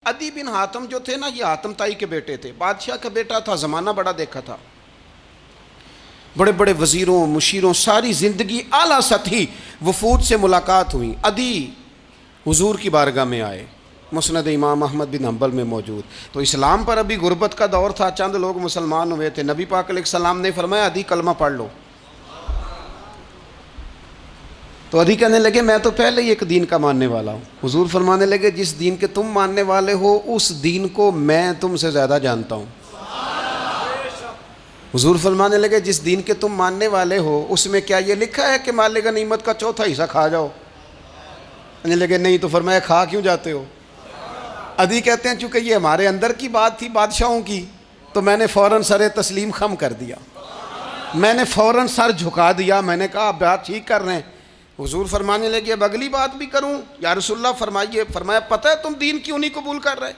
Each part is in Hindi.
अदी बिन हातम जो थे ना, ये हातम ताई के बेटे थे, बादशाह का बेटा था, ज़माना बड़ा देखा था, बड़े बड़े वज़ीरों मुशीरों, सारी ज़िंदगी आला सतही वफूद से मुलाकात हुई। अदी हुजूर की बारगाह में आए, मुस्नद इमाम अहमद बिन हम्बल में मौजूद। तो इस्लाम पर अभी गुर्बत का दौर था, चंद लोग मुसलमान हुए थे। नबी पाक अलैहिस्सलाम ने फरमाया अदी कलमा पढ़ लो। तो अदी कहने लगे मैं तो पहले ही एक दीन का मानने वाला हूँ। हुजूर फरमाने लगे जिस दीन के तुम मानने वाले हो उस दीन को मैं तुमसे ज़्यादा जानता हूँ। हुजूर फरमाने लगे जिस दीन के तुम मानने वाले हो उसमें क्या ये लिखा है कि माले गनीमत का चौथा हिस्सा खा जाओ? कहने लगे नहीं। तो फरमाया खा क्यों जाते हो? अदी कहते हैं चूँकि ये हमारे अंदर की बात थी बादशाहों की, तो मैंने फ़ौरन सर तस्लीम खम कर दिया, मैंने फ़ौरन सर झुका दिया। मैंने कहा आप बात ठीक कर रहे हैं। हुजूर फरमाने लगे अब अगली बात भी करूं या रसूलुल्लाह फरमाइए। फरमाया पता है तुम दीन क्यों नहीं कबूल कर रहे?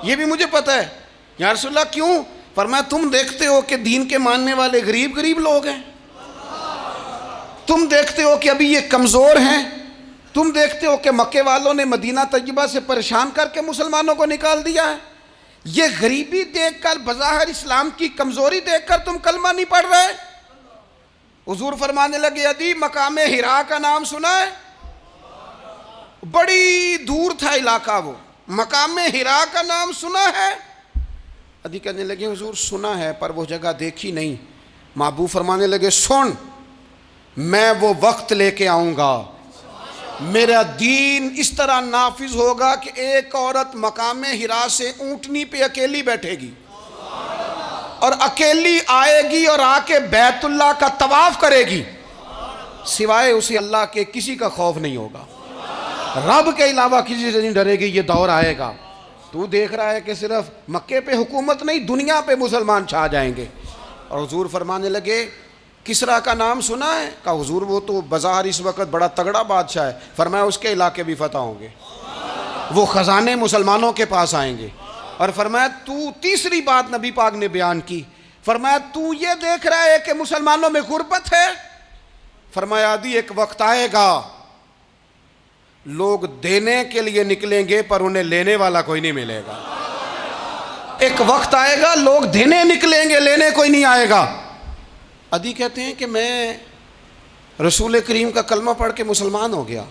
ये भी मुझे पता है। या रसूलुल्लाह क्यों? फरमाया तुम देखते हो कि दीन के मानने वाले गरीब गरीब लोग हैं, तुम देखते हो कि अभी ये कमज़ोर हैं, तुम देखते हो कि मक्के वालों ने मदीना तैयबा से परेशान करके मुसलमानों को निकाल दिया है। ये गरीबी देखकर, बज़ाहिर इस्लाम की कमज़ोरी देखकर तुम कलमा नहीं पढ़ रहे। हुजूर फरमाने लगे अदी मकामे हिरा का नाम सुना है? बड़ी दूर था इलाका वो, मकामे हिरा का नाम सुना है? अदी कहने लगे हुजूर सुना है पर वो जगह देखी नहीं। महबूब फरमाने लगे सुन, मैं वो वक्त लेके आऊँगा, मेरा दीन इस तरह नाफिज होगा कि एक औरत मकामे हिरा से ऊँटनी पे अकेली बैठेगी और अकेली आएगी और आके बैतुल्लाह का तवाफ करेगी, सिवाय उसे अल्लाह के किसी का खौफ नहीं होगा, रब के अलावा किसी से नहीं डरेगी। ये दौर आएगा। तू देख रहा है कि सिर्फ मक्के पे हुकूमत नहीं दुनिया पे मुसलमान छा जाएंगे। और हुजूर फरमाने लगे किसरा का नाम सुना है? कहा हुजूर वो तो बाज़ार इस वक्त बड़ा तगड़ा बादशाह है। फरमाया उसके इलाके भी फतह होंगे, वो ख़जाने मुसलमानों के पास आएंगे। और फरमाया तू तीसरी बात नबी पाक ने बयान की, फरमाया तू ये देख रहा है कि मुसलमानों में गुर्बत है? फरमाया आदि एक वक्त आएगा लोग देने के लिए निकलेंगे पर उन्हें लेने वाला कोई नहीं मिलेगा। एक वक्त आएगा लोग देने निकलेंगे, लेने कोई नहीं आएगा। अदी कहते हैं कि मैं रसूल करीम का कलमा पढ़ के मुसलमान हो गया।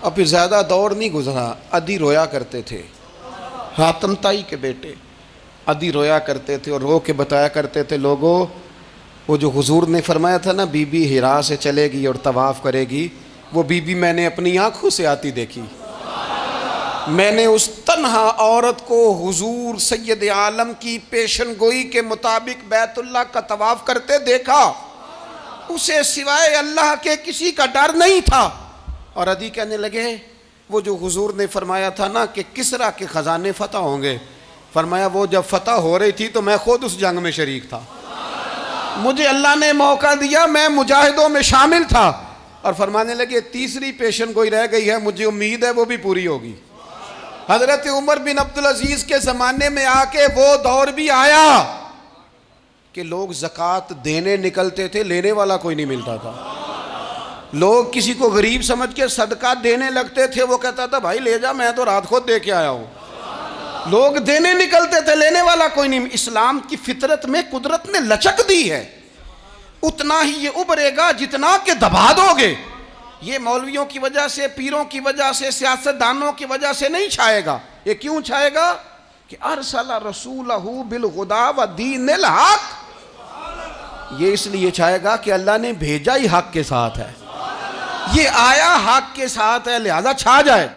अब फिर ज़्यादा दौर नहीं गुजरा, अदी रोया करते थे, हातम ताई के बेटे अदी रोया करते थे और रो के बताया करते थे लोगों वो जो हुजूर ने फरमाया था ना बीबी हिरा से चलेगी और तवाफ़ करेगी, वो बीबी मैंने अपनी आँखों से आती देखी। मैंने उस तन्हा औरत को हुजूर सैयद आलम की पेशन गोई के मुताबिक बैतुल्लाह का तवाफ़ करते देखा, उसे सिवाय अल्लाह के किसी का डर नहीं था। और अदी कहने लगे वो जो हुजूर ने फरमाया था ना कि किसरा के ख़जाने फ़तह होंगे, फरमाया वो जब फ़तह हो रही थी तो मैं खुद उस जंग में शरीक था, मुझे अल्लाह ने मौका दिया, मैं मुजाहिदों में शामिल था। और फरमाने लगे तीसरी पेशन गोई रह गई है, मुझे उम्मीद है वो भी पूरी होगी। हज़रत उमर बिन अब्दुल अजीज़ के ज़माने में आके वो दौर भी आया कि लोग ज़कात देने निकलते थे, लेने वाला कोई नहीं मिलता था। लोग किसी को गरीब समझ के सदका देने लगते थे, वो कहता था भाई ले जा, मैं तो रात खुद दे के आया हूँ। लोग देने निकलते थे, लेने वाला कोई नहीं। इस्लाम की फितरत में कुदरत ने लचक दी है, उतना ही ये उभरेगा जितना के दबा दोगे। ये मौलवियों की वजह से, पीरों की वजह से, सियासतदानों की वजह से नहीं छाएगा। ये क्यों छाएगा कि अरसला रसूलहू बिल हुदा व दीनिल हक, ये इसलिए छाएगा कि अल्लाह ने भेजा ही हक के साथ है, ये आया हक के साथ है, लिहाजा छा जाए।